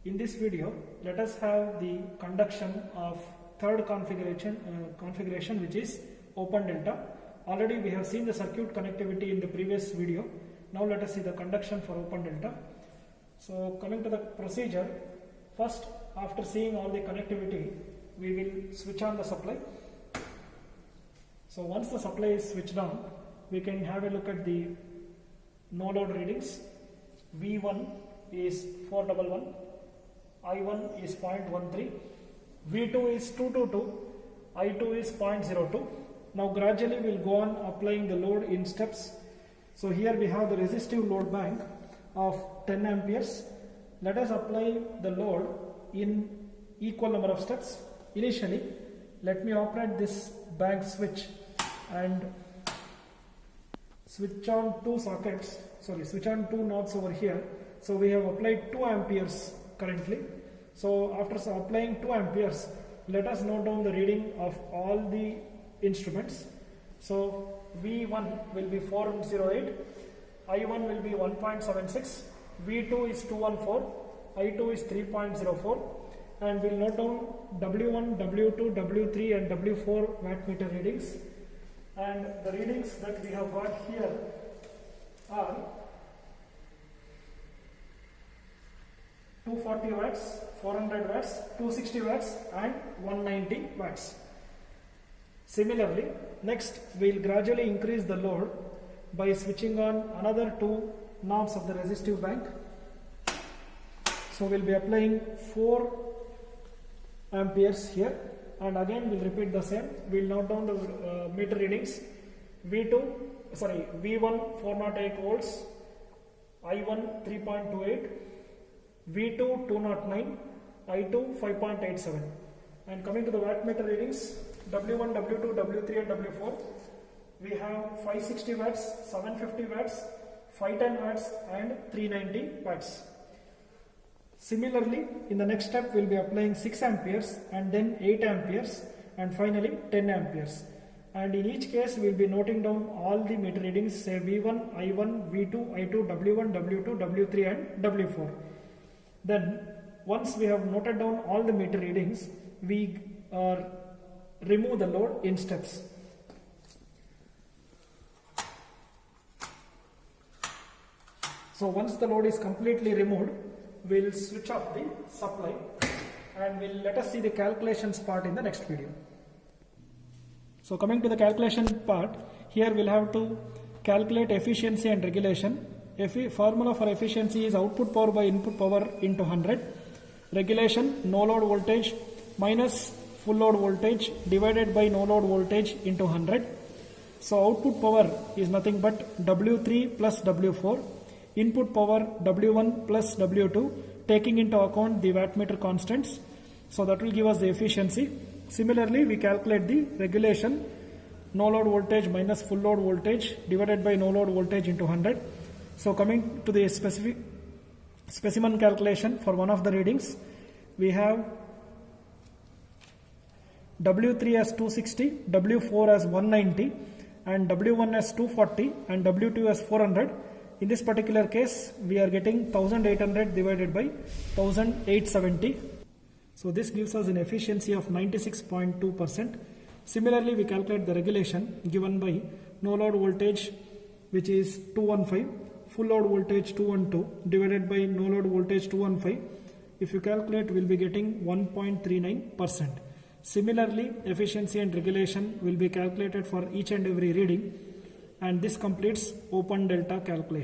In this video, let us have the conduction of third configuration which is open delta. Already we have seen the circuit connectivity in the previous video. Now let us see the conduction for open delta. So coming to the procedure, first after seeing all the connectivity, we will switch on the supply. So once the supply is switched on, we can have a look at the no load readings. V1 is 411, I1 is 0.13, V2 is 222, I2 is 0.02. Now gradually we will go on applying the load in steps. So here we have the resistive load bank of 10 amperes. Let us apply the load in equal number of steps. Initially, let me operate this bank switch and switch on switch on two knobs over here. So we have applied 2 amperes currently. So after applying 2 amperes, let us note down the reading of all the instruments. So V1 will be 408, I1 will be 1.76, V2 is 214, I2 is 3.04, and we'll note down W1, W2, W3 and W4 wattmeter readings. And the readings that we have got here are 240 watts, 400 watts, 260 watts and 190 watts. Similarly, next we will gradually increase the load by switching on another 2 knobs of the resistive bank. So we will be applying 4 amperes here, and again we will repeat the same. We will note down the meter readings. V1 408 volts, I1 3.28, V2 209, I2 5.87. And coming to the wattmeter readings, W1, W2, W3 and W4, we have 560 watts, 750 watts, 510 watts and 390 watts. Similarly, in the next step we will be applying 6 amperes and then 8 amperes and finally 10 amperes. And in each case we will be noting down all the meter readings, say V1, I1, V2, I2, W1, W2, W3 and W4. Then once we have noted down all the meter readings, we remove the load in steps. So once the load is completely removed, we will switch off the supply and let us see the calculations part in the next video. So coming to the calculation part, here we will have to calculate efficiency and regulation. Formula for efficiency is output power by input power into 100. Regulation, no load voltage minus full load voltage divided by no load voltage into 100. So output power is nothing but W3 plus W4. Input power W1 plus W2, taking into account the wattmeter constants. So that will give us the efficiency. Similarly, we calculate the regulation, no load voltage minus full load voltage divided by no load voltage into 100. So coming to the specific specimen calculation for one of the readings, we have W3 as 260, W4 as 190 and W1 as 240 and W2 as 400. In this particular case, we are getting 1800 divided by 1870. So this gives us an efficiency of 96.2%. Similarly, we calculate the regulation given by no load voltage, which is 215, full load voltage 212 divided by no load voltage 215. If you calculate, we will be getting 1.39%. Similarly, efficiency and regulation will be calculated for each and every reading, and this completes open delta calculation.